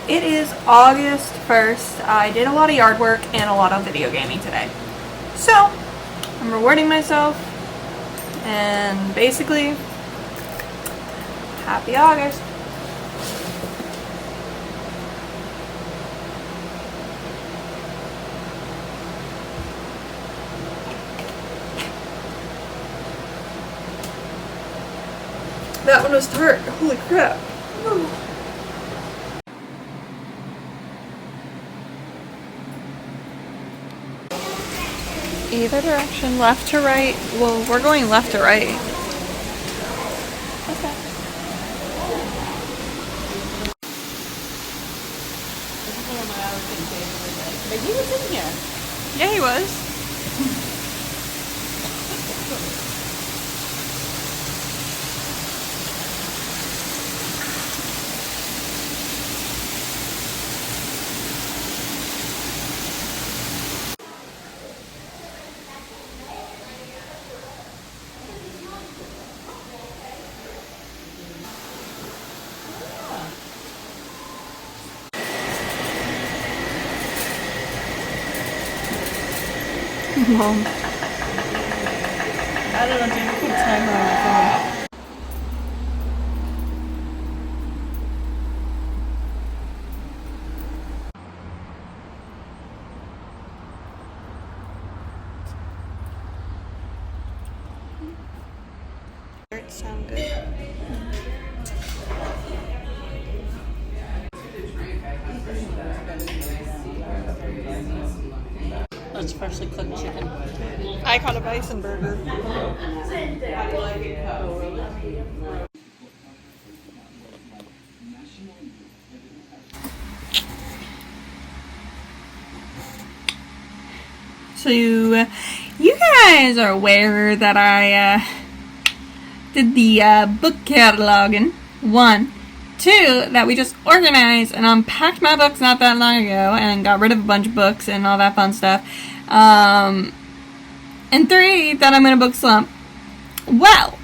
It is August 1st. I did a lot of yard work and a lot of video gaming today. So, I'm rewarding myself and basically, happy August. That one was tart. Holy crap. Ooh. Either direction, left to right. Well, we're going left to right. Okay. But he was in here. Yeah, he was. Mom. I don't know, do you put timer on my phone? Sound good. That's freshly cooked chicken. Icon of bison burger. So you guys are aware that I did the book cataloging. 1, 2, that we just organized and unpacked my books not that long ago and got rid of a bunch of books and all that fun stuff. And 3, that I'm in a book slump. Well,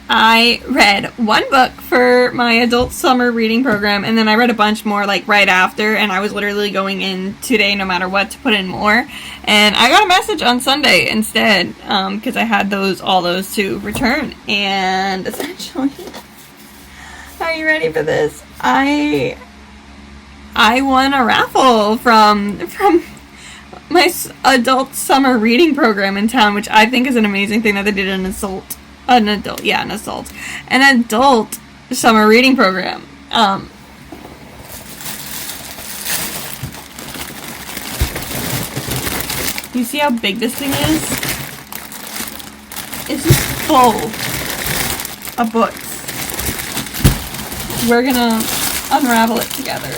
I read one book for my adult summer reading program, and then I read a bunch more like right after, and I was literally going in today no matter what to put in more. And I got a message on Sunday instead, because I had all those to return. And essentially, are you ready for this? I won a raffle from my adult summer reading program in town, which I think is an amazing thing that they did an adult summer reading program. You see how big this thing is? It's just full of books. We're gonna unravel it together.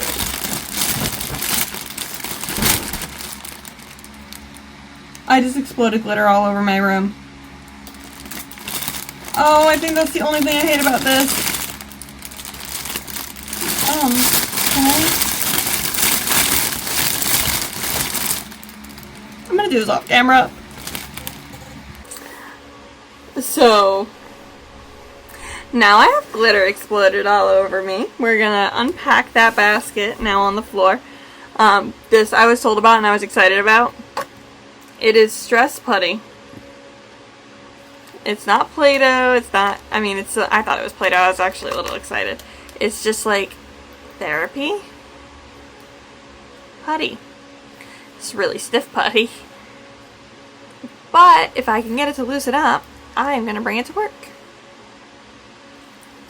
I just exploded glitter all over my room. Oh, I think that's the only thing I hate about this. I'm gonna do this off camera. So, now I have glitter exploded all over me. We're gonna unpack that basket now on the floor. This I was told about and I was excited about. It is stress putty. It's not Play-Doh, it's not, I thought it was Play-Doh, I was actually a little excited. It's just like therapy putty. It's really stiff putty. But if I can get it to loosen up, I'm going to bring it to work.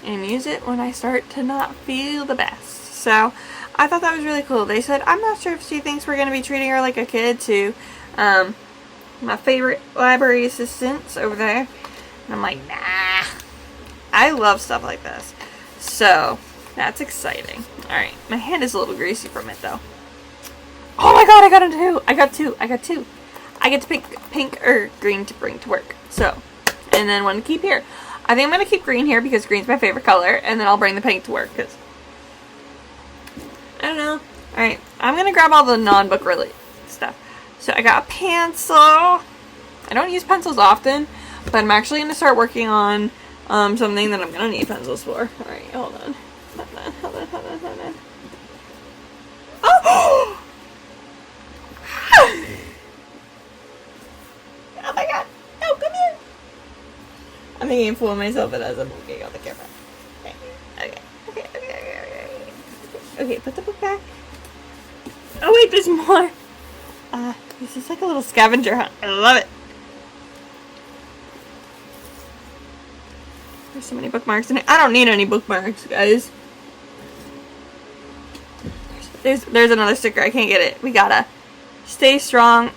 And use it when I start to not feel the best. So, I thought that was really cool. They said, I'm not sure if she thinks we're going to be treating her like a kid too. My favorite library assistants over there. And I'm like, nah. I love stuff like this. So, that's exciting. Alright, my hand is a little greasy from it though. Oh my god, I got two. I got two. I get to pick pink or green to bring to work. So, and then one to keep here. I think I'm going to keep green here because green's my favorite color. And then I'll bring the pink to work because, I don't know. Alright, I'm going to grab all the non-book related stuff. So I got a pencil. I don't use pencils often, but I'm actually going to start working on something that I'm going to need pencils for. Alright, hold on. thinking I'm fooling myself as I'm looking on the camera. Okay, put the book back. Oh wait, there's more. This is like a little scavenger hunt. I love it. There's so many bookmarks in it. I don't need any bookmarks, guys. There's another sticker. I can't get it. We gotta stay strong.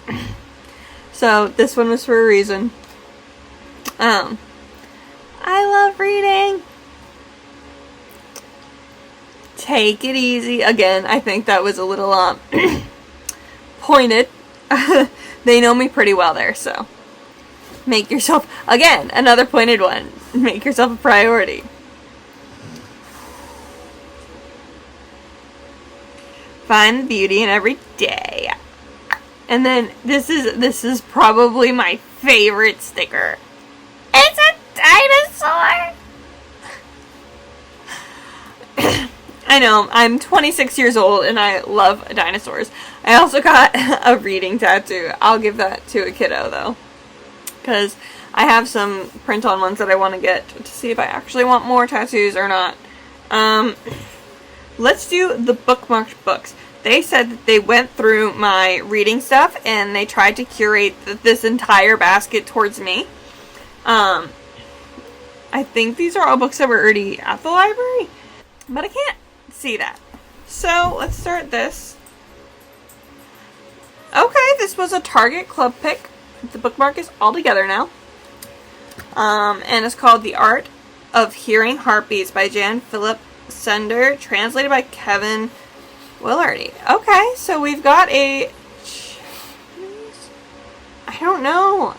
So this one was for a reason. I love reading. Take it easy. Again, I think that was a little pointed. They know me pretty well there, so make yourself, again, another pointed one. Make yourself a priority. Find the beauty in every day. And then this is probably my favorite sticker. It's a dinosaur. I know, I'm 26 years old and I love dinosaurs. I also got a reading tattoo. I'll give that to a kiddo though, because I have some print-on ones that I want to get to see if I actually want more tattoos or not. Let's do the bookmarked books. They said that they went through my reading stuff and they tried to curate this entire basket towards me. I think these are all books that were already at the library, but I can't see that. So let's start this. Okay, this was a Target club pick. The bookmark is all together now. And it's called The Art of Hearing Heartbeats by Jan Philip Sender, translated by Kevin Willardy. Okay, so we've got a... I don't know.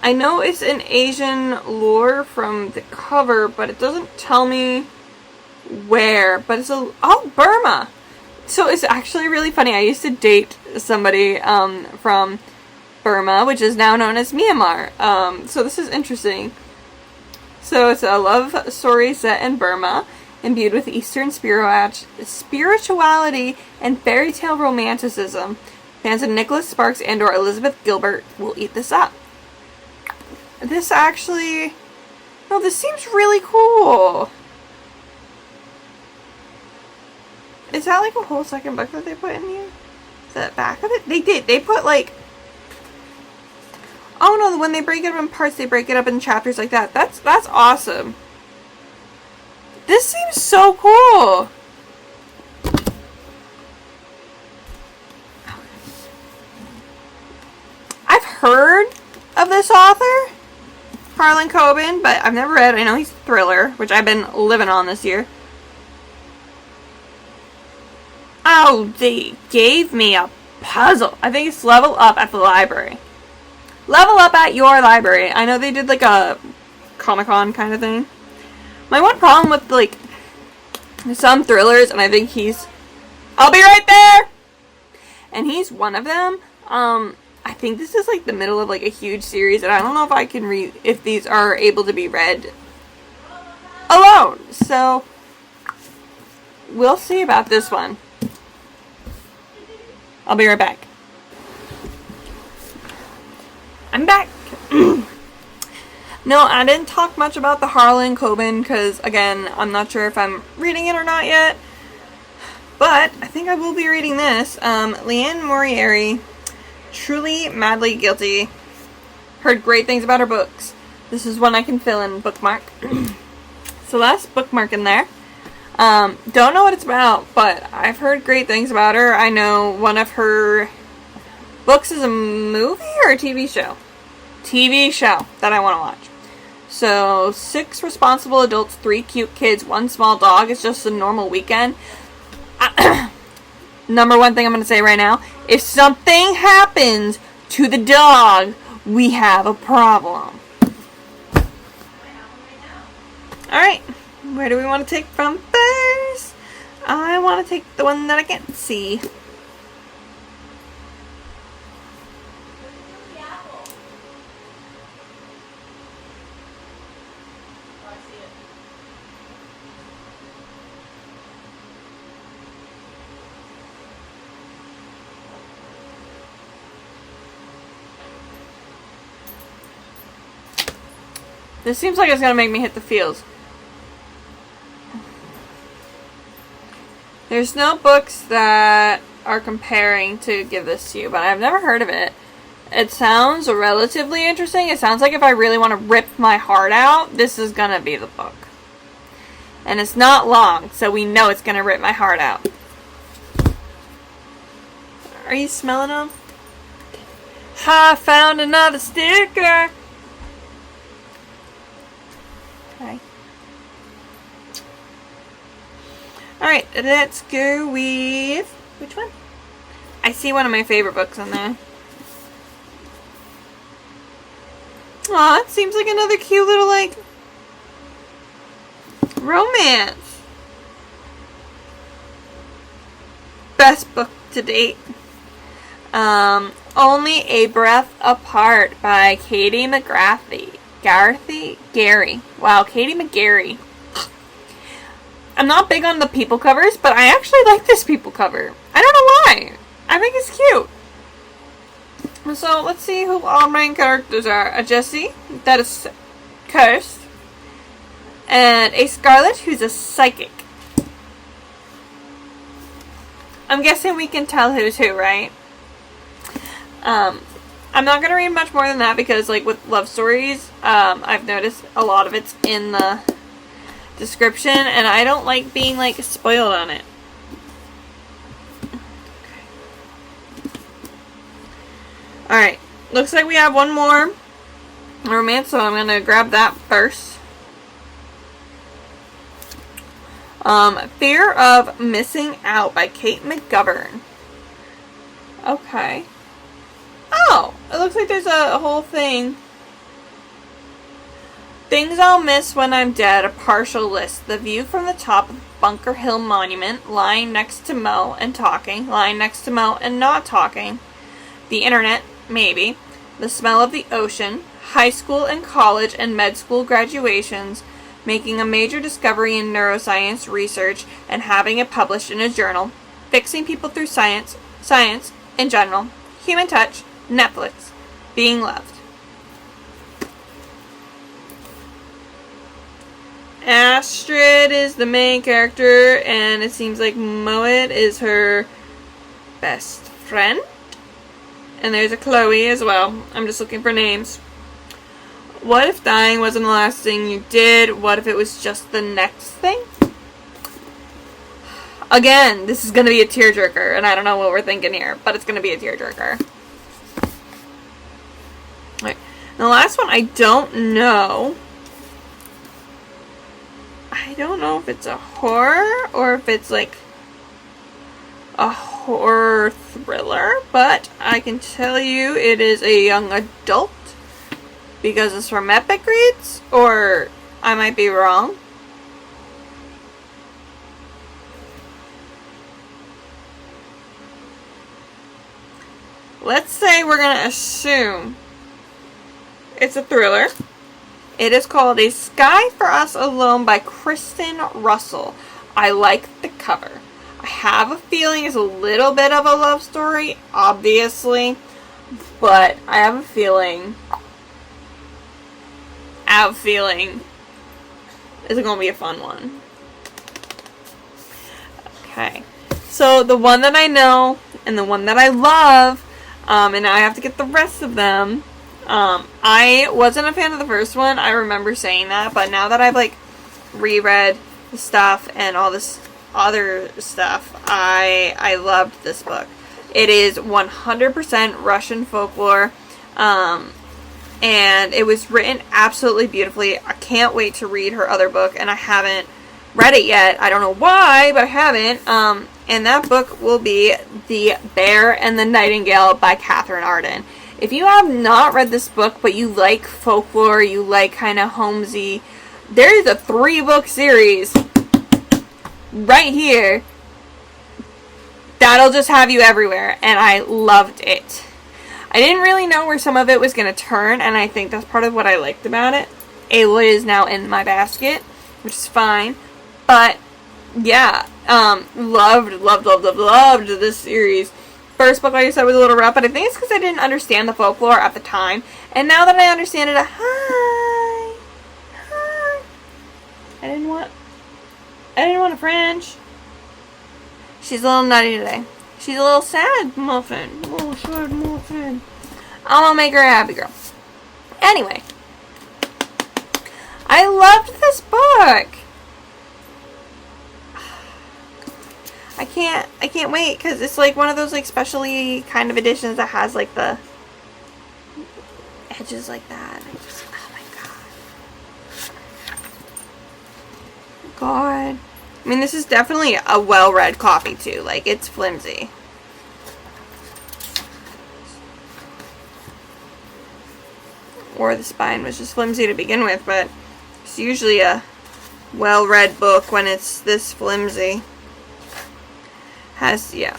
I know it's an Asian lore from the cover, but it doesn't tell me where. But it's oh, Burma. So it's actually really funny. I used to date somebody from Burma, which is now known as Myanmar. So this is interesting. So it's a love story set in Burma, imbued with Eastern spirituality and fairy tale romanticism. Fans of Nicholas Sparks and or Elizabeth Gilbert will eat this up. This actually... No, this seems really cool. Is that like a whole second book that they put in here? Is that back of it? They did. They put like... Oh no, when they break it up in parts, they break it up in chapters like that. That's awesome. This seems so cool. I've heard of this author, Harlan Coben, but I've never read. I know he's a thriller, which I've been living on this year. Oh, they gave me a puzzle. I think it's Level Up at the library. Level Up at your library. I know they did like a Comic-Con kind of thing. My one problem with like some thrillers, and I think I'll be right there! And he's one of them. I think this is like the middle of like a huge series, and I don't know if I can read, if these are able to be read alone. So, we'll see about this one. I'll be right back. I'm back. No, I didn't talk much about the Harlan Coben because, again, I'm not sure if I'm reading it or not yet. But I think I will be reading this. Leanne Moriarty, Truly Madly Guilty. Heard great things about her books. This is one I can fill in bookmark. So that's bookmark in there. Don't know what it's about, but I've heard great things about her. I know one of her books is a movie or a TV show? TV show that I want to watch. So, 6 responsible adults, 3 cute kids, 1 small dog. It's just a normal weekend. Number one thing I'm going to say right now. If something happens to the dog, we have a problem. Alright. Where do we want to take from first? I want to take the one that I can't see. This seems like it's gonna make me hit the feels. There's no books that are comparing to give this to you, but I've never heard of it. It sounds relatively interesting. It sounds like if I really want to rip my heart out, this is gonna be the book. And it's not long, so we know it's gonna rip my heart out. Are you smelling them? Ha! Found another sticker! Okay. Alright, let's go with... which one? I see one of my favorite books on there. Aw, it seems like another cute little, like, romance. Best book to date. Only a Breath Apart by Katie Gary. Wow, Katie McGarry. I'm not big on the people covers, but I actually like this people cover. I don't know why. I think it's cute. So, let's see who our main characters are. A Jessie, that is cursed. And a Scarlet, who's a psychic. I'm guessing we can tell who's who, right? I'm not going to read much more than that because, like, with love stories, I've noticed a lot of it's in the description, and I don't like being, like, spoiled on it. Alright, looks like we have one more romance, so I'm going to grab that first. Fear of Missing Out by Kate McGovern. Okay. Oh, it looks like there's a whole thing. Things I'll miss when I'm dead, a partial list. The view from the top of Bunker Hill Monument, lying next to Mo and talking, lying next to Mo and not talking. The internet, maybe. The smell of the ocean, high school and college and med school graduations, making a major discovery in neuroscience research and having it published in a journal, fixing people through science in general, human touch, Netflix, being loved. Astrid is the main character, and it seems like Moet is her best friend. And there's a Chloe as well. I'm just looking for names. What if dying wasn't the last thing you did? What if it was just the next thing? Again, this is going to be a tearjerker, and I don't know what we're thinking here, but it's going to be a tearjerker. Alright. The last one, I don't know. I don't know if it's a horror or if it's like a horror thriller, but I can tell you it is a young adult because it's from Epic Reads, or I might be wrong. Let's say we're going to assume it's a thriller. It is called A Sky for Us Alone by Kristen Russell. I like the cover. I have a feeling it's a little bit of a love story, obviously, but I have a feeling it's going to be a fun one. Okay, so the one that I know and the one that I love, and now I have to get the rest of them. I wasn't a fan of the first one. I remember saying that, but now that I've like reread the stuff and all this other stuff, I loved this book. It is 100% Russian folklore, and it was written absolutely beautifully. I can't wait to read her other book, and I haven't read it yet. I don't know why, but I haven't. And that book will be The Bear and the Nightingale by Catherine Arden. If you have not read this book, but you like folklore, you like kind of homesy, there is a 3-book series right here that'll just have you everywhere, and I loved it. I didn't really know where some of it was going to turn, and I think that's part of what I liked about it. Ayla is now in my basket, which is fine, but yeah, loved this series. First book, like I said, was a little rough, but I think it's because I didn't understand the folklore at the time. And now that I understand it, I didn't want a French. She's a little nutty today. She's a little sad muffin. A little sad muffin. I'm gonna make her a happy girl. Anyway. I loved this book. I can't wait because it's like one of those like specially kind of editions that has like the edges like that. Oh my god. I mean, this is definitely a well-read copy too. Like, it's flimsy. Or the spine was just flimsy to begin with, but it's usually a well-read book when it's this flimsy. Yeah.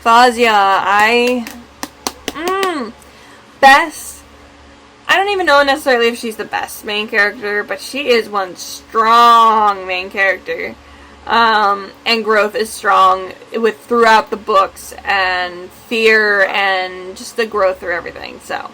Fazia, best. I don't even know necessarily if she's the best main character, but she is one strong main character. And growth is strong throughout the books, and fear, and just the growth through everything, so.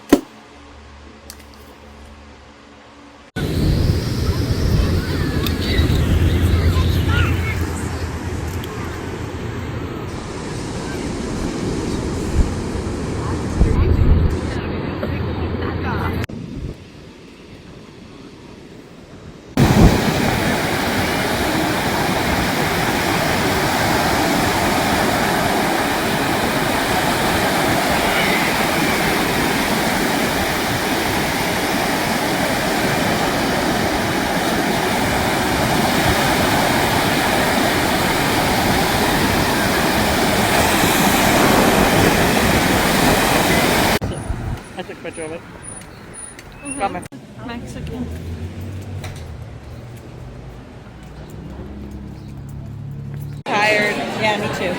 I took a picture of it. Got my Mexican. tired. Yeah, me too.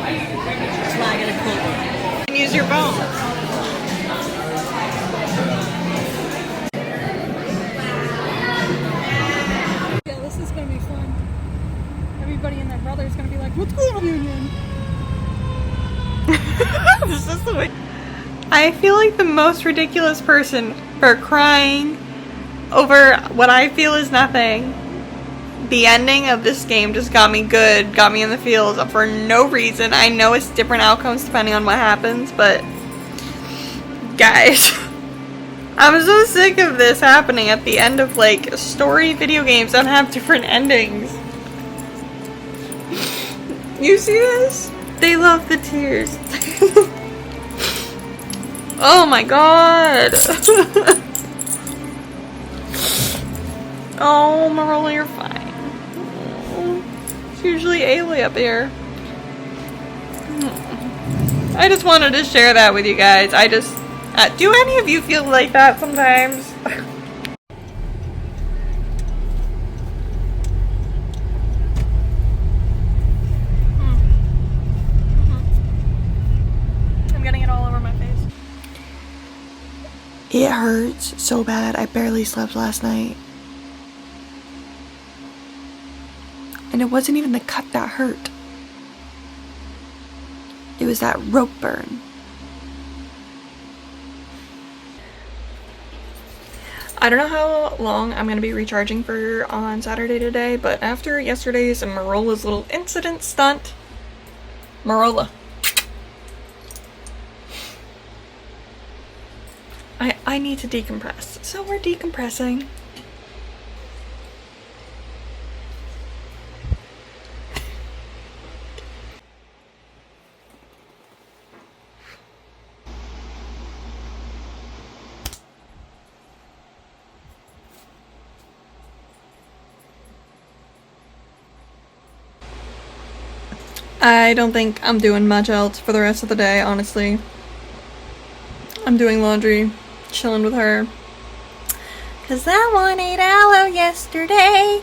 That's why I gotta cool it. You can use your phone. Yeah, this is gonna be fun. Everybody and their brother is gonna be like, "What's going on, Union?" This is the way. I feel like the most ridiculous person for crying over what I feel is nothing. The ending of this game just got me good, got me in the feels for no reason. I know it's different outcomes depending on what happens, but guys, I'm so sick of this happening at the end of like story video games that have different endings. You see this? They love the tears. Oh my god. Oh, Marola, you're fine. It's usually Ailey up here. I just wanted to share that with you guys. Do any of you feel like that sometimes? I'm getting it all over my face. It hurts so bad. I barely slept last night. And it wasn't even the cut that hurt. It was that rope burn. I don't know how long I'm going to be recharging for on Saturday today, but after yesterday's and Marola's little incident stunt, Marola. I need to decompress. So we're decompressing. I don't think I'm doing much else for the rest of the day, honestly. I'm doing laundry, chilling with her. 'Cause that one ate aloe yesterday.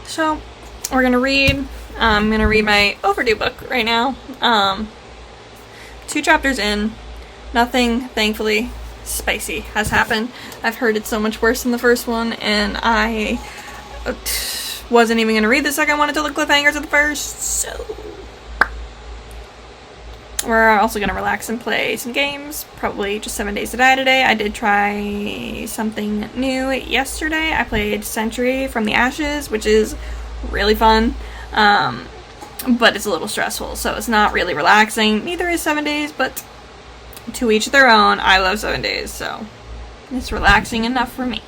So, we're gonna read. I'm gonna read my overdue book right now. 2 chapters in. Nothing, thankfully, spicy has happened. I've heard it's so much worse than the first one, and wasn't even going to read the second one until the cliffhanger to the first, so we're also going to relax and play some games, probably just 7 Days to Die today. I did try something new yesterday. I played Century from the Ashes, which is really fun, but it's a little stressful, so it's not really relaxing. Neither is 7 Days, but to each their own. I love 7 Days, so it's relaxing enough for me.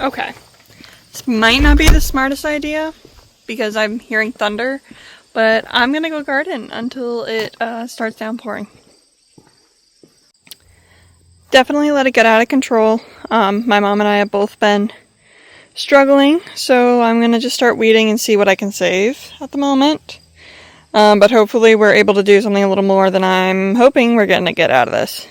Okay. This might not be the smartest idea because I'm hearing thunder, but I'm gonna go garden until it starts downpouring. Definitely let it get out of control. My mom and I have both been struggling, so I'm gonna just start weeding and see what I can save at the moment. But hopefully we're able to do something a little more than I'm hoping we're going to get out of this.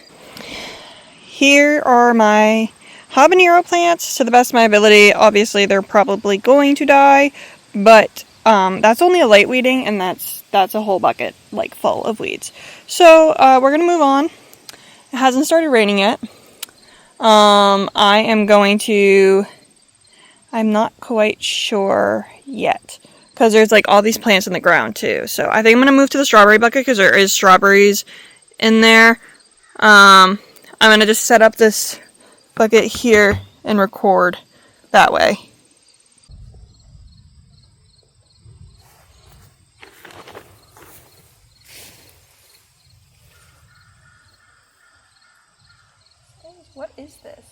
Here are my habanero plants to the best of my ability. Obviously they're probably going to die, but that's only a light weeding, and that's a whole bucket like full of weeds. So we're going to move on. It hasn't started raining yet. I am going to, I'm not quite sure yet, because there's like all these plants in the ground too. So I think I'm going to move to the strawberry bucket because there is strawberries in there. I'm going to just set up this bucket here and record that way. What is this?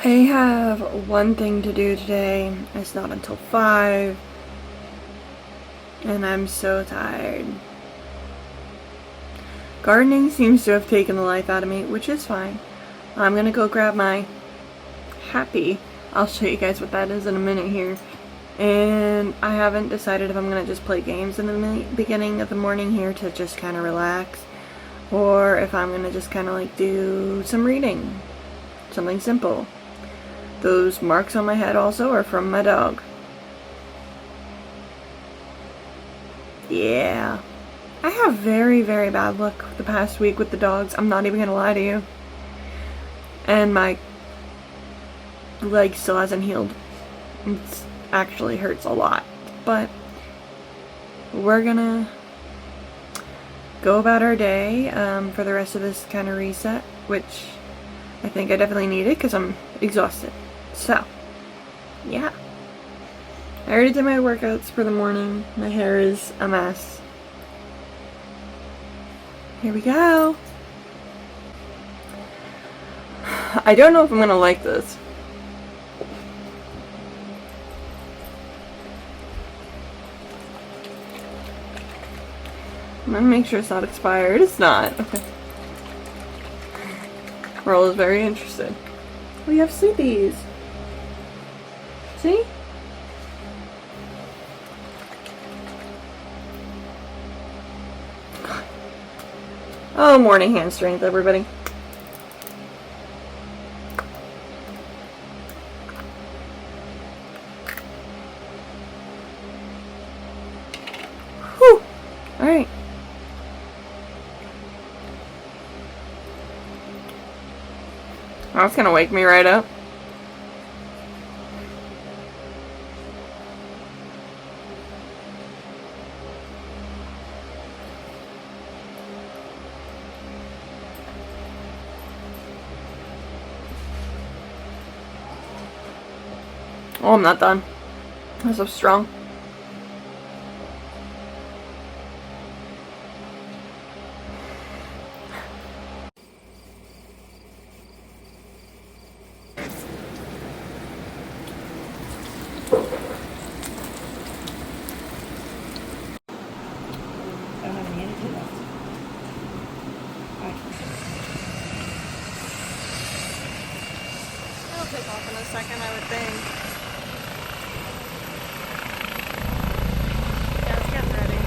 I have one thing to do today. It's not until 5. And I'm so tired. Gardening seems to have taken the life out of me, which is fine. I'm gonna go grab my happy. I'll show you guys what that is in a minute here. And I haven't decided if I'm gonna just play games in the beginning of the morning here to just kind of relax, or if I'm gonna just kind of like do some reading. Something simple. Those marks on my head also are from my dog. Yeah. I have very, very bad luck the past week with the dogs. I'm not even gonna lie to you. And my leg still hasn't healed. It actually hurts a lot. But we're gonna go about our day for the rest of this kind of reset, which I think I definitely need it because I'm exhausted. So, yeah. I already did my workouts for the morning. My hair is a mess. Here we go. I don't know if I'm gonna like this. I'm gonna make sure it's not expired. It's not. Okay. Merle is very interested. We have sleepies. See? Oh, morning hand strength, everybody. Whew. Alright. That's gonna wake me right up. Oh, I'm not done. I'm so strong. I don't have any energy left. It'll take off in a second, I would think. Yeah, it's getting ready.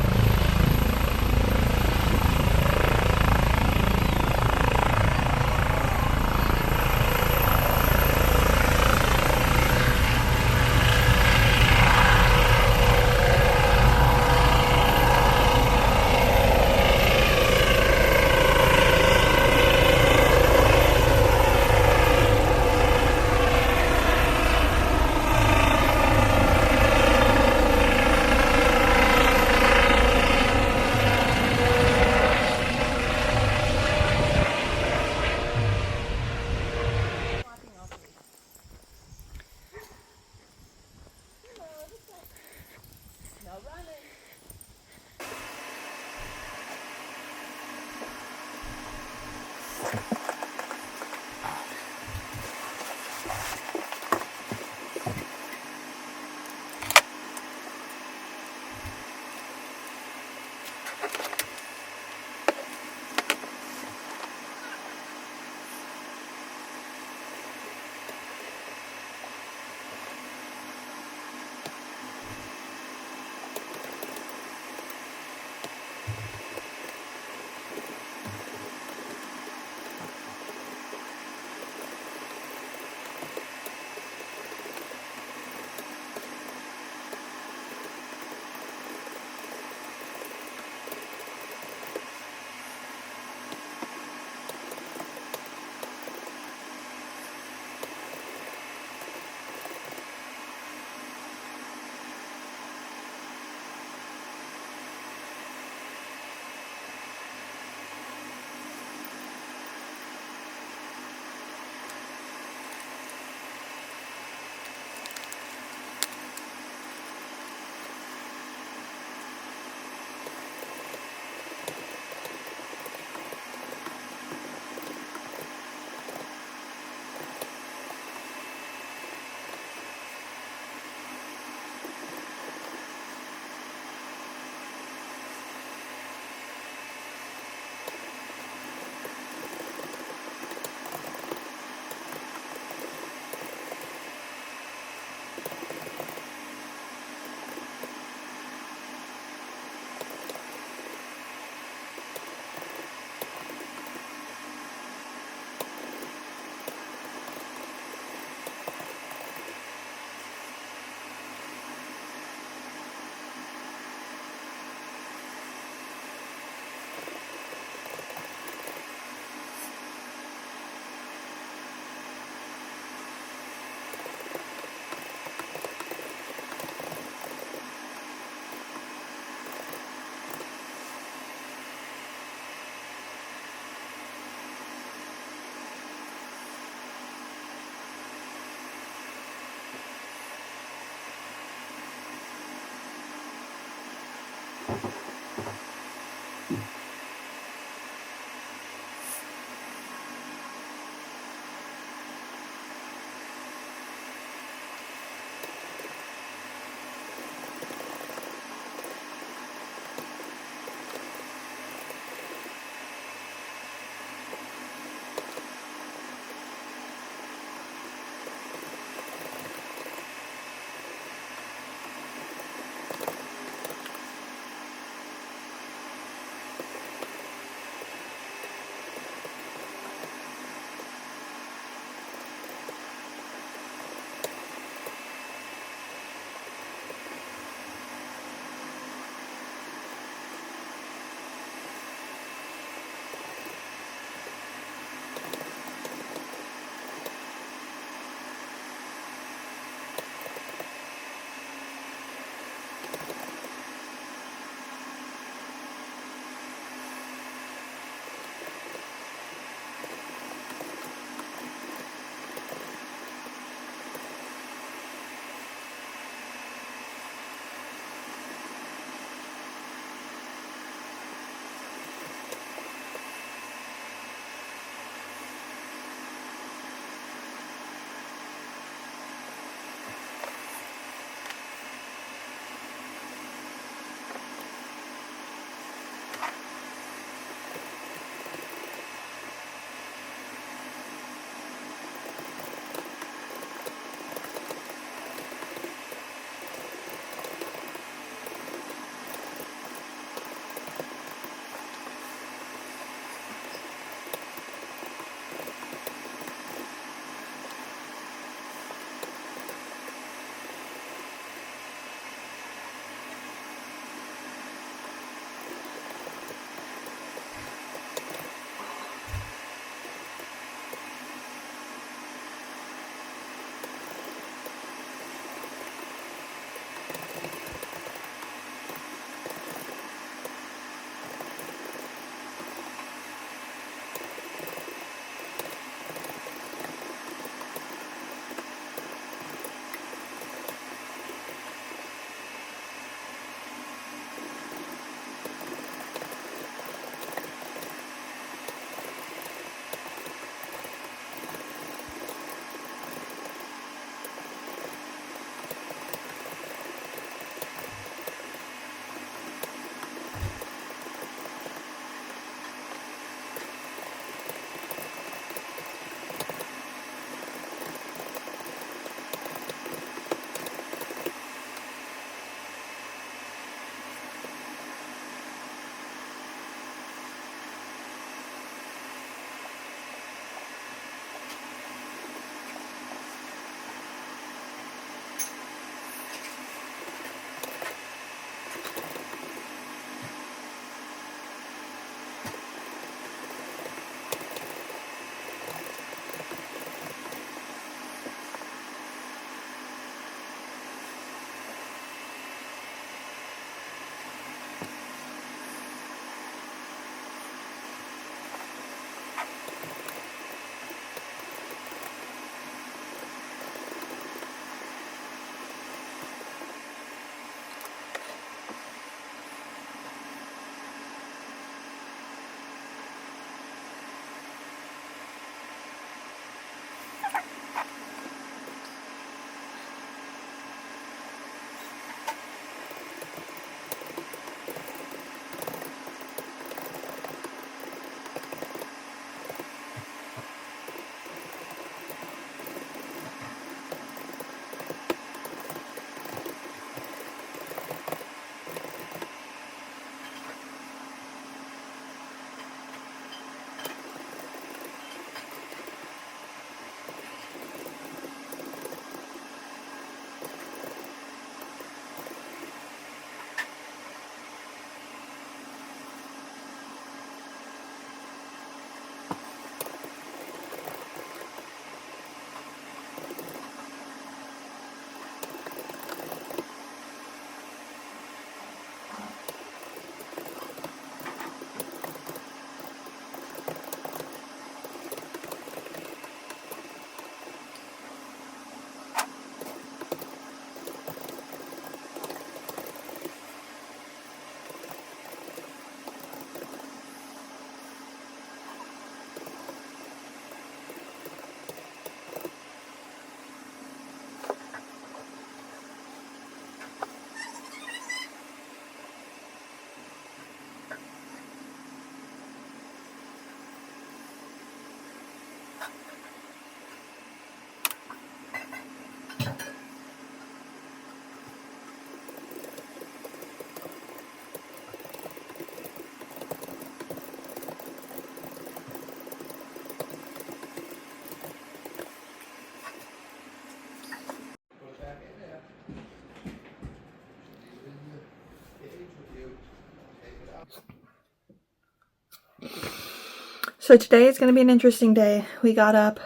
So today is going to be an interesting day. We got up,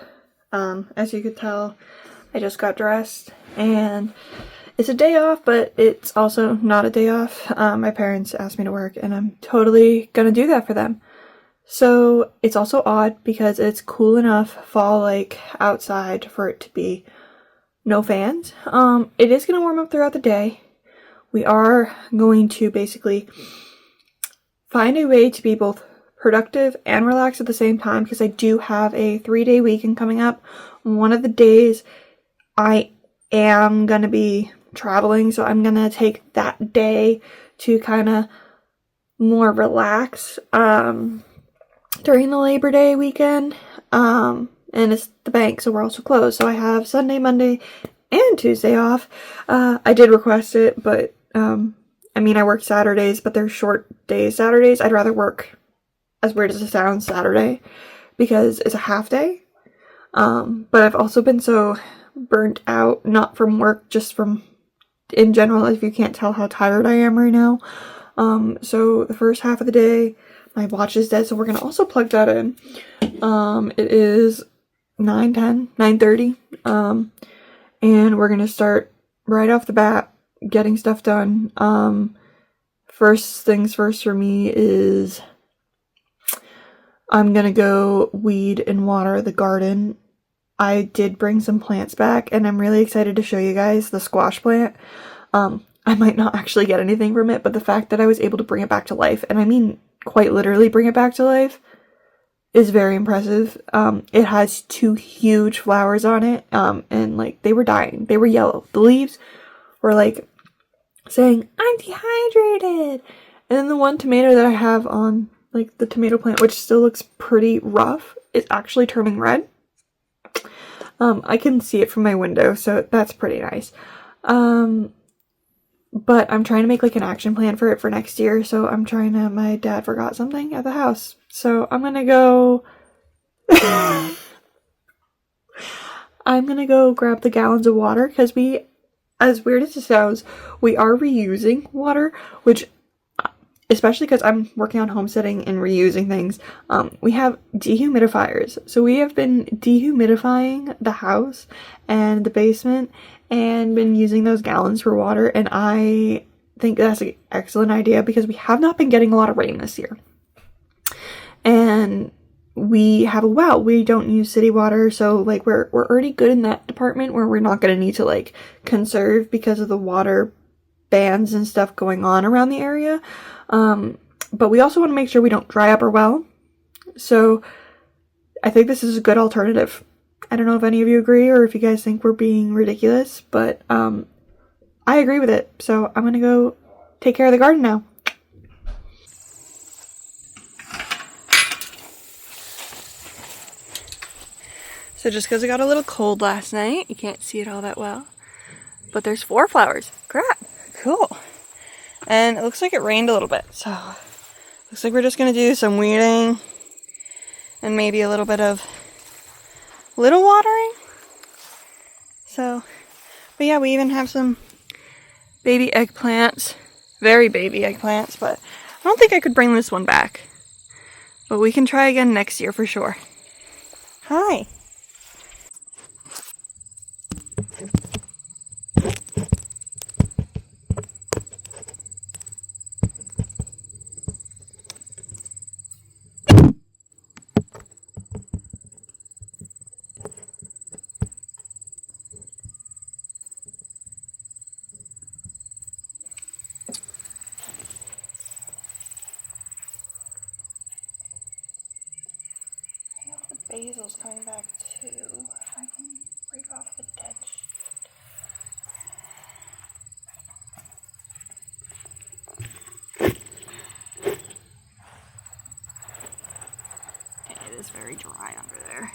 as you could tell, I just got dressed, and it's a day off, but it's also not a day off. My parents asked me to work, and I'm totally going to do that for them. So it's also odd because it's cool enough fall-like outside for it to be no fans. It is going to warm up throughout the day. We are going to basically find a way to be both productive and relaxed at the same time, because I do have a 3-day weekend coming up. One of the days I am going to be traveling, so I'm going to take that day to kind of more relax during the Labor Day weekend. And it's the bank, so we're also closed. So I have Sunday, Monday, and Tuesday off. I did request it, but I mean, I work Saturdays, but they're short days Saturdays. I'd rather work, as weird as it sounds, Saturday, because it's a half day. But I've also been so burnt out, not from work, just from in general, if you can't tell how tired I am right now. So the first half of the day, my watch is dead, so we're gonna also plug that in. It is 9:30, and we're gonna start right off the bat getting stuff done. First things first for me is I'm gonna go weed and water the garden. I did bring some plants back, and I'm really excited to show you guys the squash plant. I might not actually get anything from it, but the fact that I was able to bring it back to life, and I mean quite literally bring it back to life, is very impressive. It has 2 huge flowers on it, and like they were dying. They were yellow. The leaves were like saying, "I'm dehydrated." And then the one tomato that I have on like the tomato plant, which still looks pretty rough, is actually turning red. I can see it from my window, so that's pretty nice. But I'm trying to make like an action plan for it for next year. So I'm trying to, my dad forgot something at the house. So I'm gonna go, I'm gonna go grab the gallons of water, because we, as weird as it sounds, we are reusing water, which, especially because I'm working on homesteading and reusing things, we have dehumidifiers. So we have been dehumidifying the house and the basement and been using those gallons for water. And I think that's an excellent idea, because we have not been getting a lot of rain this year. And we have a well. We don't use city water, so like we're already good in that department, where we're not going to need to like conserve because of the water bans and stuff going on around the area. But we also want to make sure we don't dry up our well. So I think this is a good alternative. I don't know if any of you agree, or if you guys think we're being ridiculous, but I agree with it. So I'm gonna go take care of the garden now. So just because it got a little cold last night, you can't see it all that well, but there's 4 flowers. Crap, cool. And it looks like it rained a little bit, so looks like we're just gonna do some weeding and maybe a little bit of little watering. So, but yeah, we even have some baby eggplants, very baby eggplants, but I don't think I could bring this one back. But we can try again next year for sure. Hi. Basil's coming back too. I can break off the dead shit. Okay, it is very dry under there.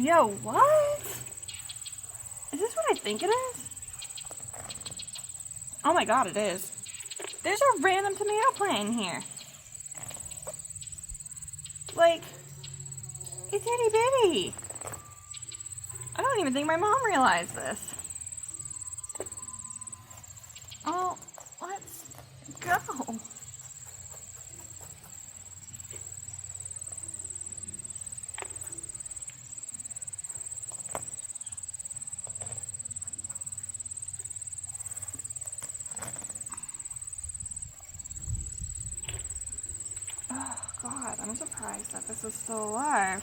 Yo, what? Is this what I think it is? Oh my god, it is. There's a random tomato plant in here. Like, it's itty bitty. I don't even think my mom realized this. Oh, let's go. Oh god, I'm surprised that this is still alive.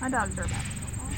My dogs are about to go off.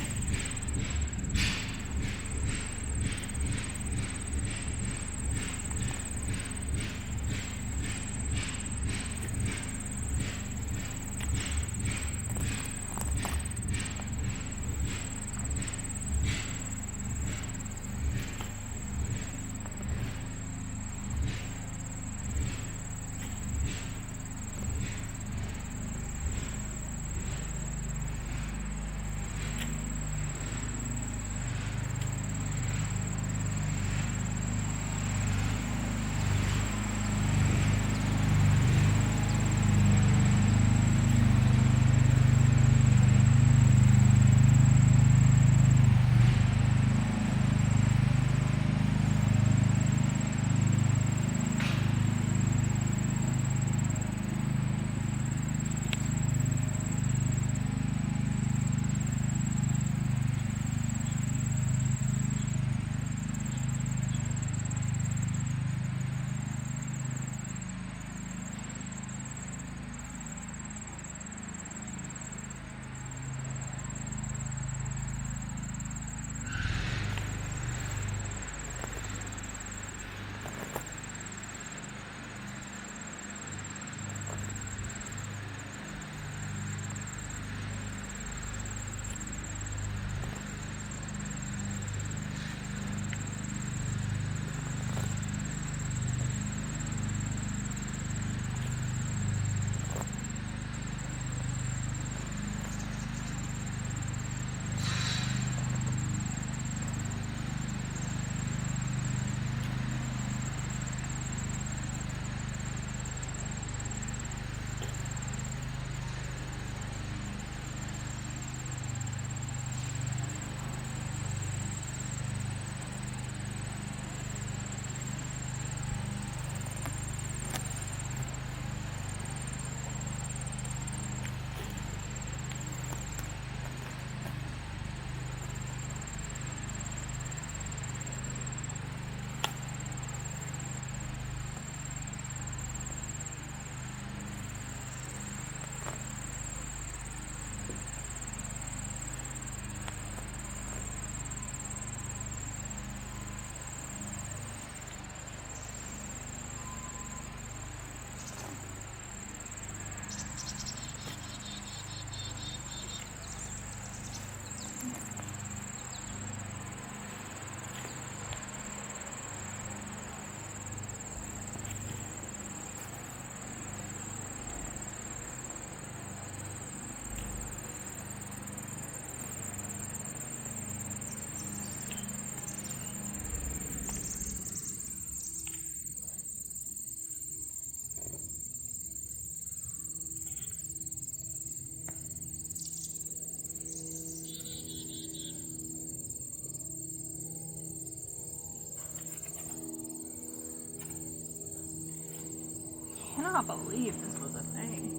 cannot believe this was a thing.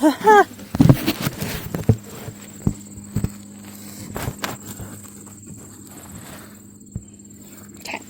Haha. Okay.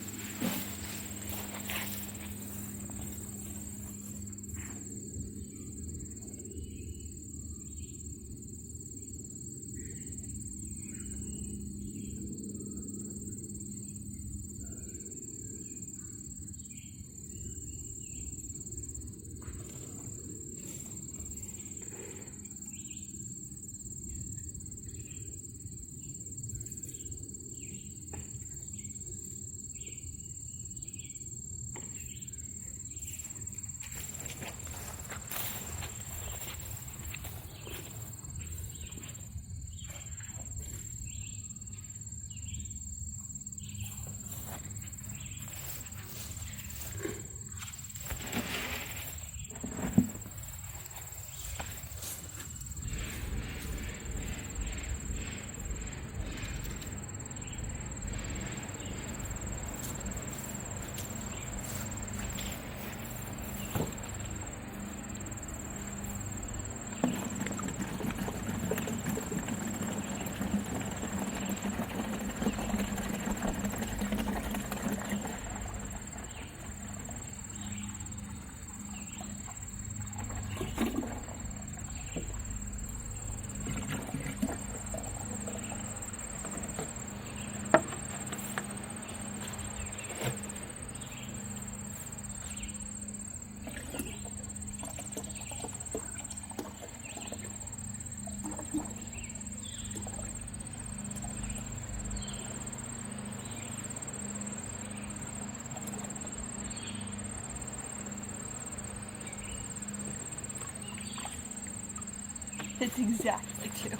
It's exactly 2.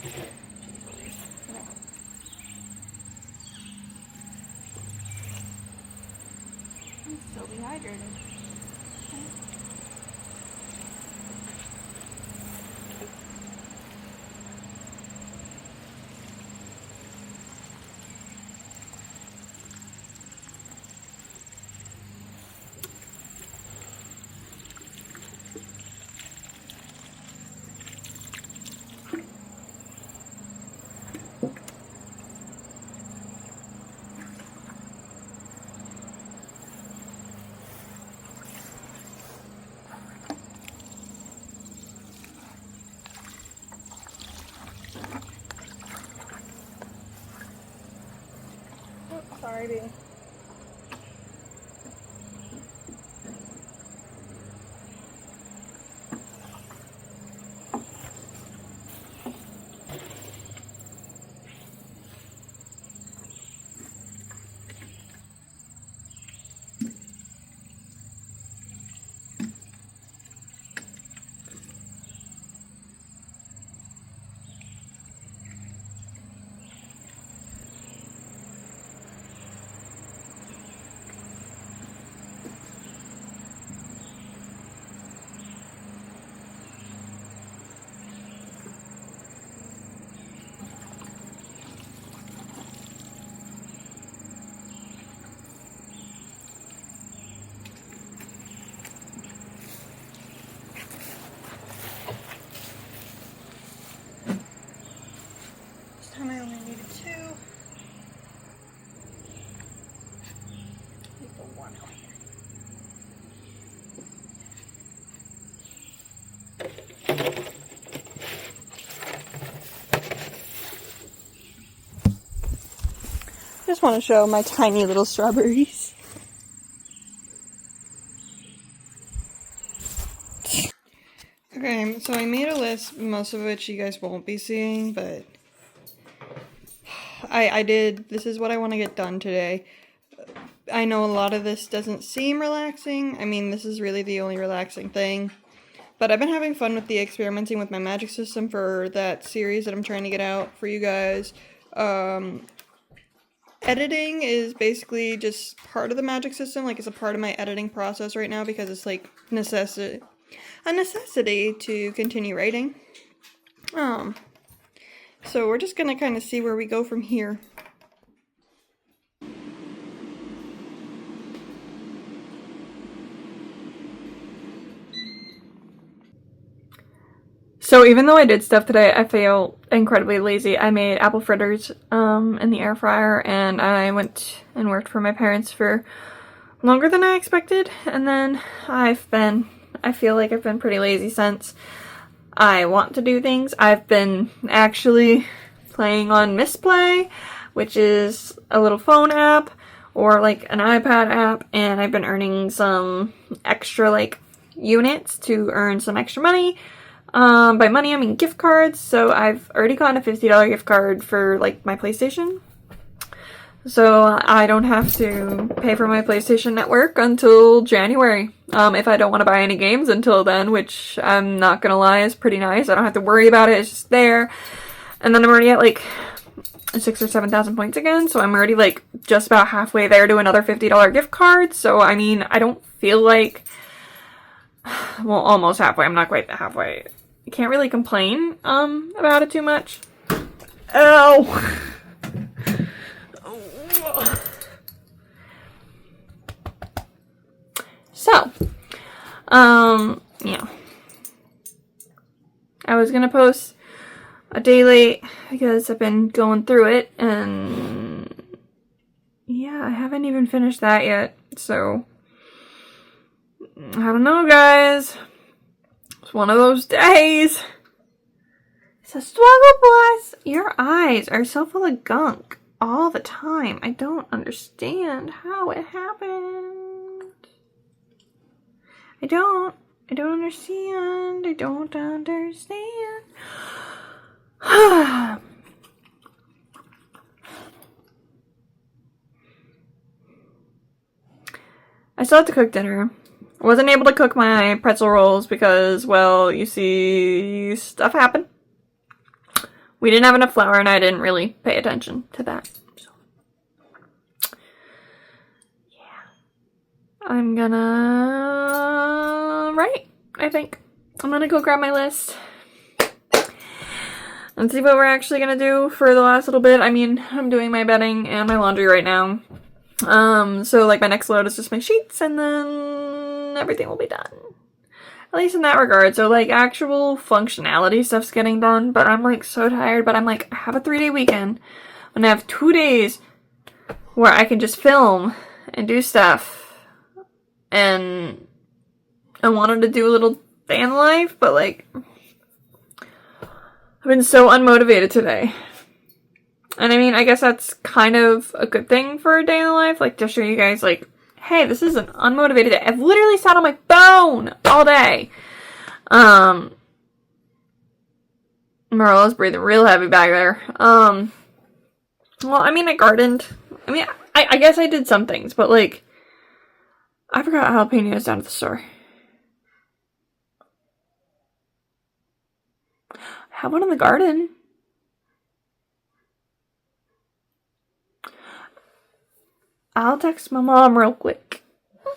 I'm still dehydrated. Sorry, B. This time I only needed 2. Leave the 1 out here. Just want to show my tiny little strawberries. Okay, so I made a list, most of which you guys won't be seeing, but I did, this is what I want to get done today. I know a lot of this doesn't seem relaxing. I mean, this is really the only relaxing thing. But I've been having fun with the experimenting with my magic system for that series that I'm trying to get out for you guys. Editing is basically just part of the magic system. Like, it's a part of my editing process right now because it's like a necessity to continue writing. So we're just gonna kind of see where we go from here. So even though I did stuff today, I feel incredibly lazy. I made apple fritters in the air fryer, and I went and worked for my parents for longer than I expected, and then I feel like I've been pretty lazy since. I want to do things. I've been actually playing on Misplay, which is a little phone app or like an iPad app, and I've been earning some extra like units to earn some extra money. By money I mean gift cards, so I've already gotten a $50 gift card for like my PlayStation. So I don't have to pay for my PlayStation Network until January. If I don't want to buy any games until then, which I'm not gonna lie is pretty nice. I don't have to worry about it, it's just there. And then I'm already at like 6,000 or 7,000 points again, so I'm already like just about halfway there to another $50 gift card. So I mean, I don't feel like, well, almost halfway. I'm not quite halfway. I can't really complain about it too much. Ow! So, yeah. I was gonna post a day late because I've been going through it, and yeah, I haven't even finished that yet, so I don't know, guys. It's one of those days. It's a struggle, boys. Your eyes are so full of gunk all the time. I don't understand how it happened. I don't understand. I don't understand. I still have to cook dinner. I wasn't able to cook my pretzel rolls because, well, you see, stuff happened. We didn't have enough flour, and I didn't really pay attention to that. So, yeah. I'm gonna write, I think. I'm gonna go grab my list and see what we're actually gonna do for the last little bit. I mean, I'm doing my bedding and my laundry right now. So, like, my next load is just my sheets, and then everything will be done. At least in that regard. So, like, actual functionality stuff's getting done, but I'm, like, so tired. But I'm, like, I have a 3-day weekend, and I have 2 days where I can just film and do stuff. And I wanted to do a little day in life, but, like, I've been so unmotivated today. And I mean, I guess that's kind of a good thing for a day in the life, like to show you guys like, hey, this is an unmotivated day. I've literally sat on my phone all day. Marilla's breathing real heavy back there. Well, I mean, I gardened. I mean, I guess I did some things, but like, I forgot jalapenos down at the store. I have one in the garden. I'll text my mom real quick. Bye.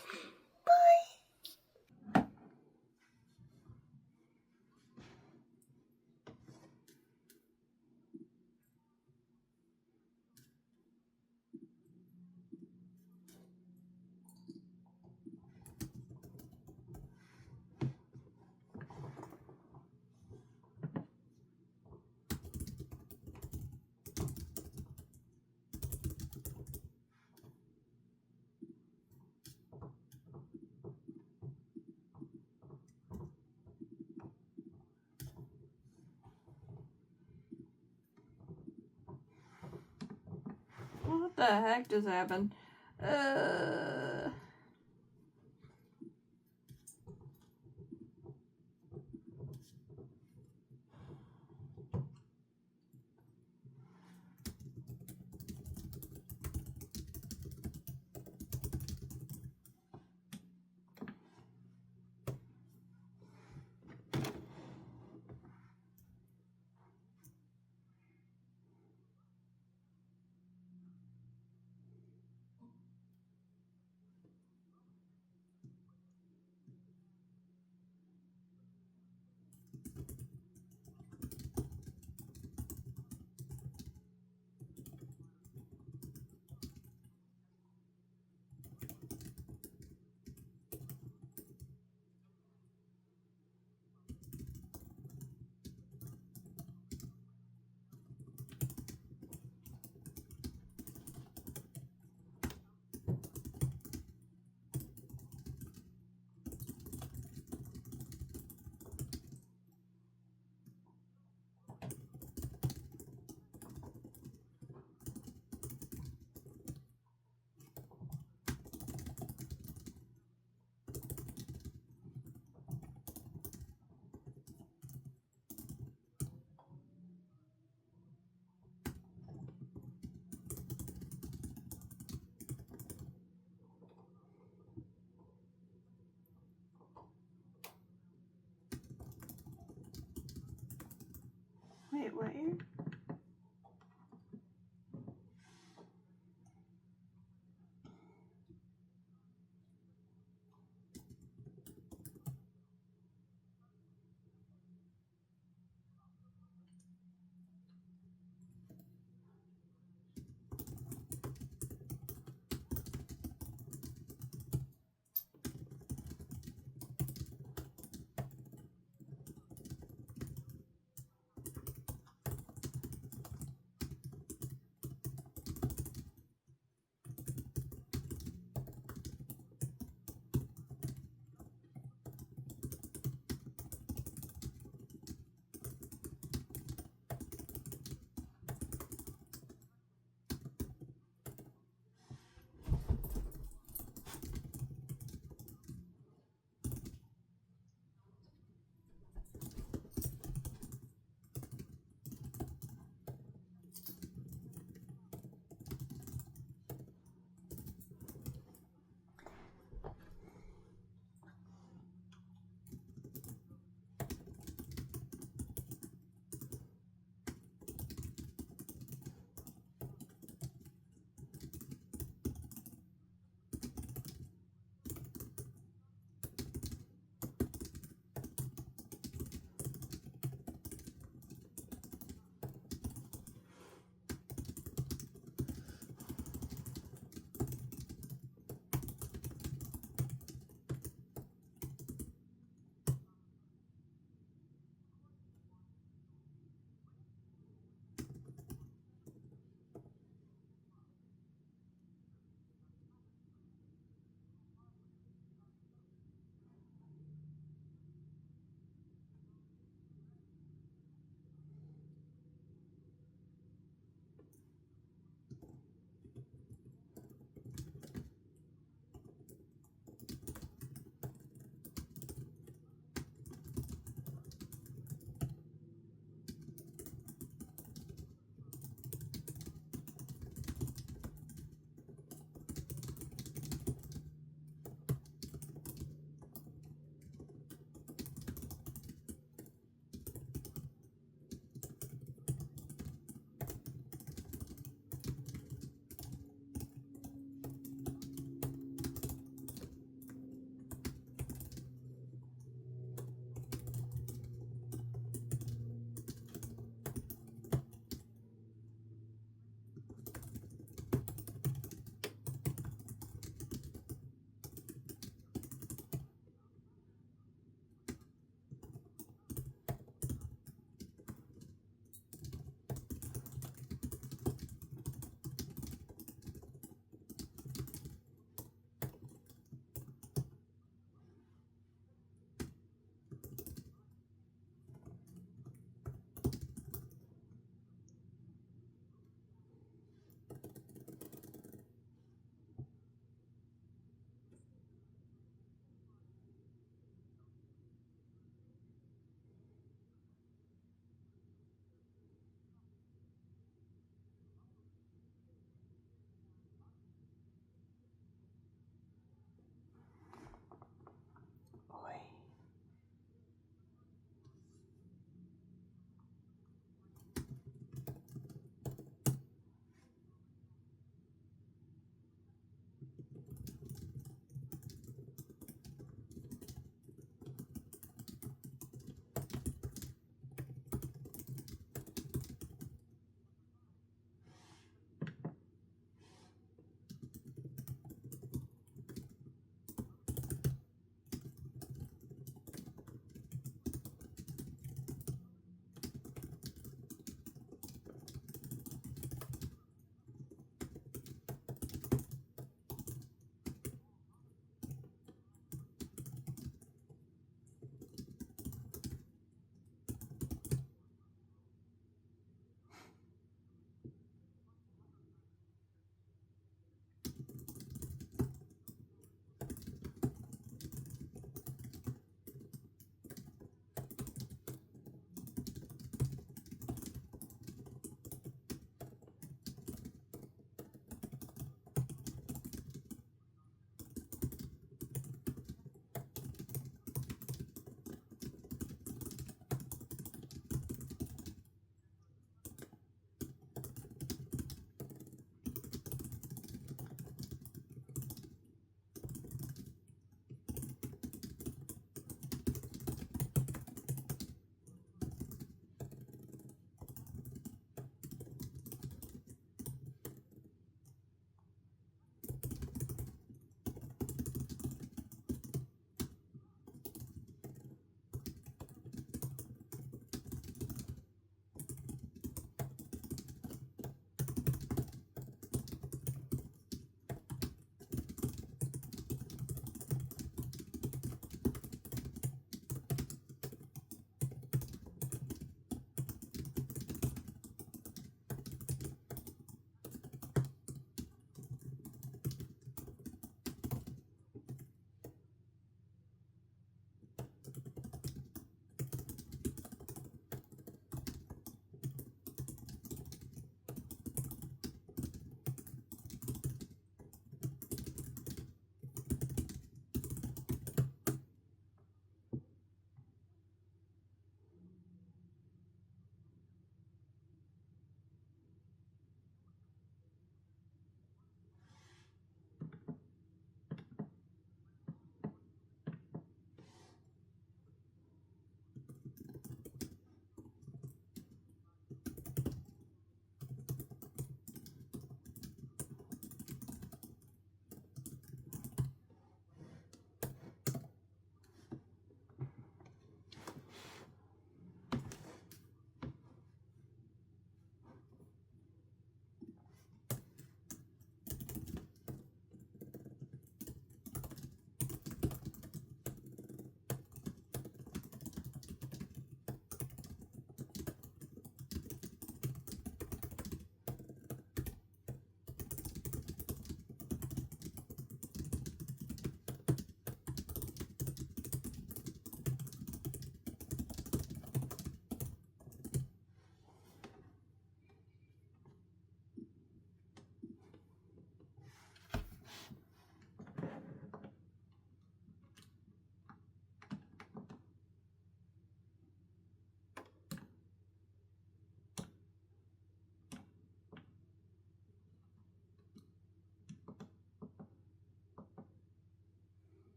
What the heck just happened? Wait, what?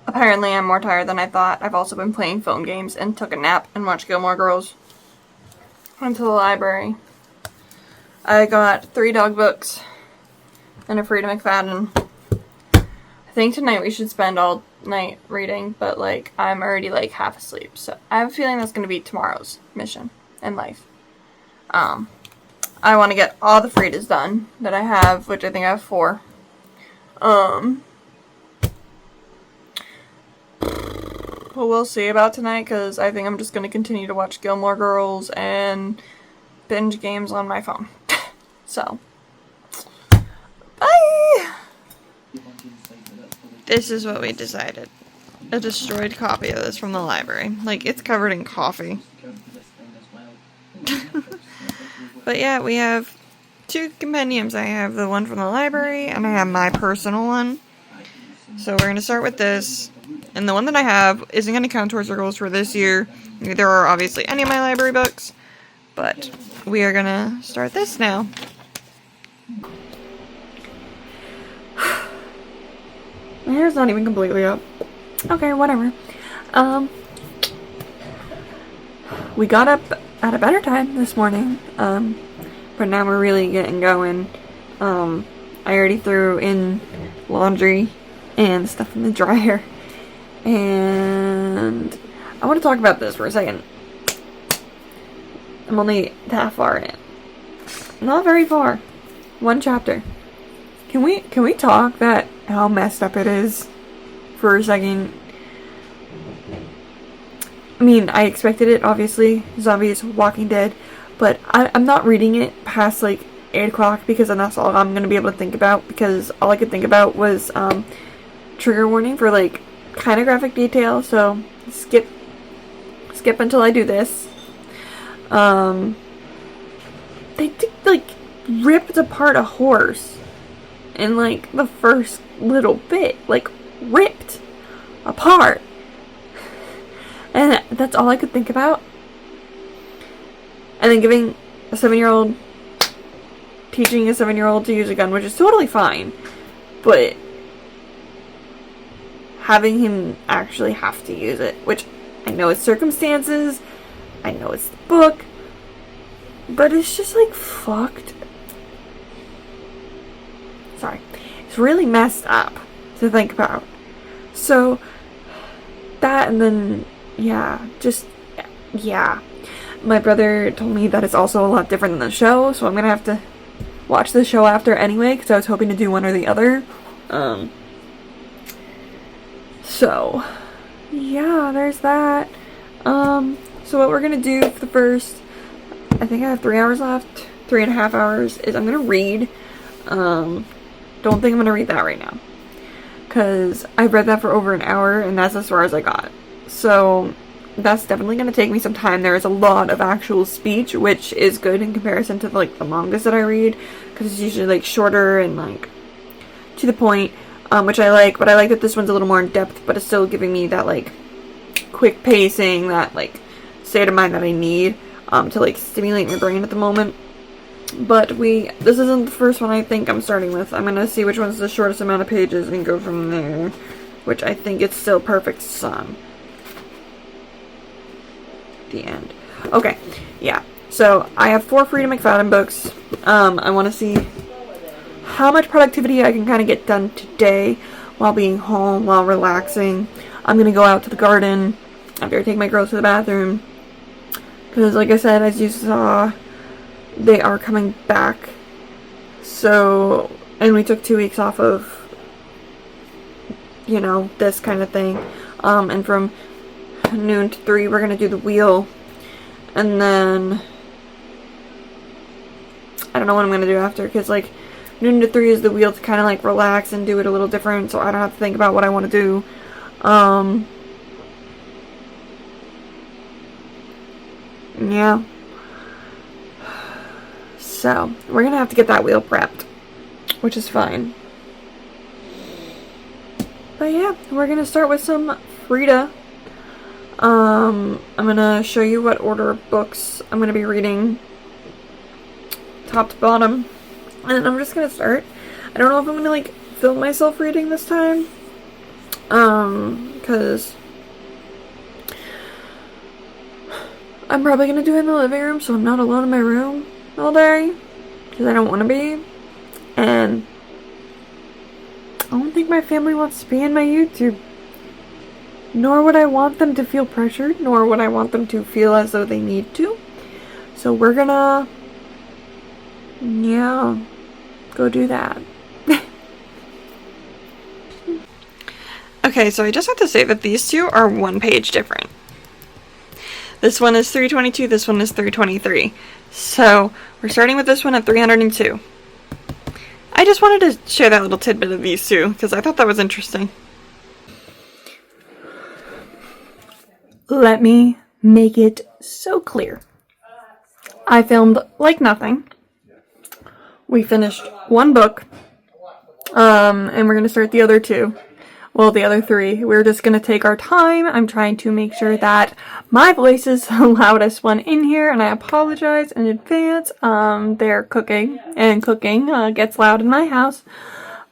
Apparently I'm more tired than I thought. I've also been playing phone games and took a nap and watched Gilmore Girls. Went to the library. I got 3 dog books and a Frida McFadden. I think tonight we should spend all night reading, but like I'm already like half asleep, so I have a feeling that's gonna be tomorrow's mission in life. I want to get all the Fridas done that I have, which I think I have 4. But we'll see about tonight, because I think I'm just going to continue to watch Gilmore Girls and binge games on my phone. So, bye! This is what we decided. A destroyed copy of this from the library. Like, it's covered in coffee. But yeah, we have 2 compendiums. I have the one from the library, and I have my personal one. So we're going to start with this. And the one that I have isn't going to count towards our goals for this year. There are obviously any of my library books, but we are going to start this now. My hair's not even completely up. Okay, whatever. We got up at a better time this morning, but now we're really getting going. I already threw in laundry and stuff in the dryer, and I want to talk about this for a second. I'm only that far in it. Not very far. One chapter. Can we talk that how messed up it is for a second? I mean, I expected it, obviously. Zombies, Walking Dead. But I'm not reading it past, like, 8 o'clock because then that's all I'm going to be able to think about. Because all I could think about was, trigger warning for, like, kind of graphic detail. So, skip until I do this. They, like, ripped apart a horse in, like, the first little bit. Like, ripped apart. And that's all I could think about. And then giving a 7-year-old, teaching a 7-year-old to use a gun, which is totally fine. But having him actually have to use it, which I know it's circumstances, I know it's the book, but it's just like fucked. Sorry. It's really messed up to think about. So, that and then... yeah. My brother told me that it's also a lot different than the show, so I'm gonna have to watch the show after anyway, because I was hoping to do one or the other. So, yeah, there's that. So what we're gonna do for the first, I think I have 3 hours left, 3.5 hours, is I'm gonna read. Don't think I'm gonna read that right now, because I read that for over an hour, and that's as far as I got. So, that's definitely going to take me some time. There is a lot of actual speech, which is good in comparison to, like, the mangas that I read, because it's usually, like, shorter and, like, to the point, which I like, but I like that this one's a little more in depth, but it's still giving me that, like, quick pacing, that, like, state of mind that I need, to, like, stimulate my brain at the moment. But this isn't the first one I think I'm starting with. I'm going to see which one's the shortest amount of pages and go from there, which I think it's still Perfect Sun. The end. Okay, yeah. So, I have 4 Freedom McFadden books. I want to see how much productivity I can kind of get done today while being home, while relaxing. I'm going to go out to the garden after I take my girls to the bathroom. Because, like I said, as you saw, they are coming back. So, and we took 2 weeks off of, you know, this kind of thing. And from noon to 3 we're gonna do the wheel, and then I don't know what I'm gonna do after, because like noon to 3 is the wheel to kind of like relax and do it a little different, so I don't have to think about what I want to do. Yeah, so we're gonna have to get that wheel prepped, which is fine. But yeah, we're gonna start with some Frida. I'm gonna show you what order of books I'm gonna be reading, top to bottom, and then I'm just gonna start. I don't know if I'm gonna like film myself reading this time, because I'm probably gonna do it in the living room, so I'm not alone in my room all day, because I don't want to be, and I don't think my family wants to be in my YouTube. Nor would I want them to feel pressured, nor would I want them to feel as though they need to. So we're gonna, yeah, go do that. Okay, so I just have to say that these two are 1 page different. This one is 322, this one is 323. So we're starting with this one at 302. I just wanted to share that little tidbit of these two, because I thought that was interesting. Let me make it so clear. I filmed like nothing. We finished 1 book, and we're going to start the other 2. well, the other three, we're just gonna take our time. I'm trying to make sure that my voice is the loudest one in here, and I apologize in advance. They're cooking, and cooking gets loud in my house.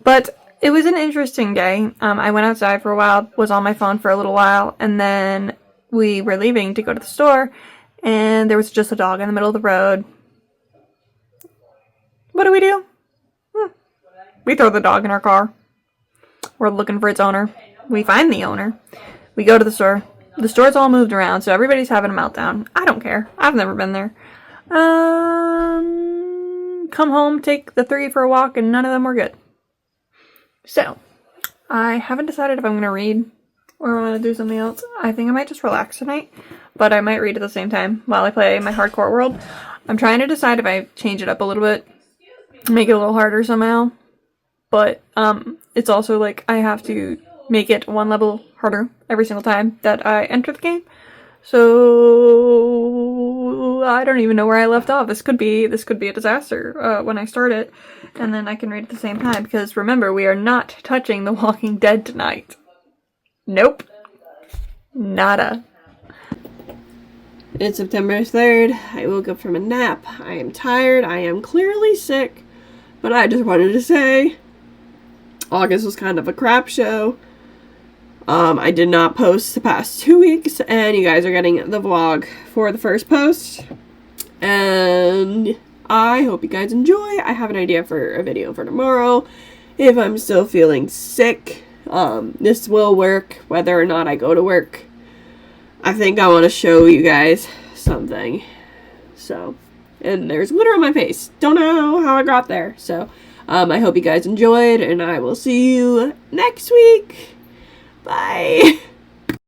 But it was an interesting day. I went outside for a while, was on my phone for a little while, and then we were leaving to go to the store, and there was just a dog in the middle of the road. What do? We throw the dog in our car. We're looking for its owner. We find the owner. We go to the store. The store's all moved around, so everybody's having a meltdown. I don't care. I've never been there. Come home, take the 3 for a walk, and none of them were good. So, I haven't decided if I'm going to read or I'm going to do something else. I think I might just relax tonight, but I might read at the same time while I play my hardcore world. I'm trying to decide if I change it up a little bit, make it a little harder somehow, but it's also like I have to make it 1 level harder every single time that I enter the game. So I don't even know where I left off. This could be a disaster when I start it, and then I can read at the same time, because remember, we are not touching The Walking Dead tonight. Nope. Nada. It's September 3rd. I woke up from a nap. I am tired. I am clearly sick. But I just wanted to say, August was kind of a crap show. I did not post the past 2 weeks, and you guys are getting the vlog for the first post. And I hope you guys enjoy. I have an idea for a video for tomorrow. If I'm still feeling sick, this will work whether or not I go to work. I think I want to show you guys something. So, and there's glitter on my face. Don't know how I got there. So, I hope you guys enjoyed, and I will see you next week. Bye.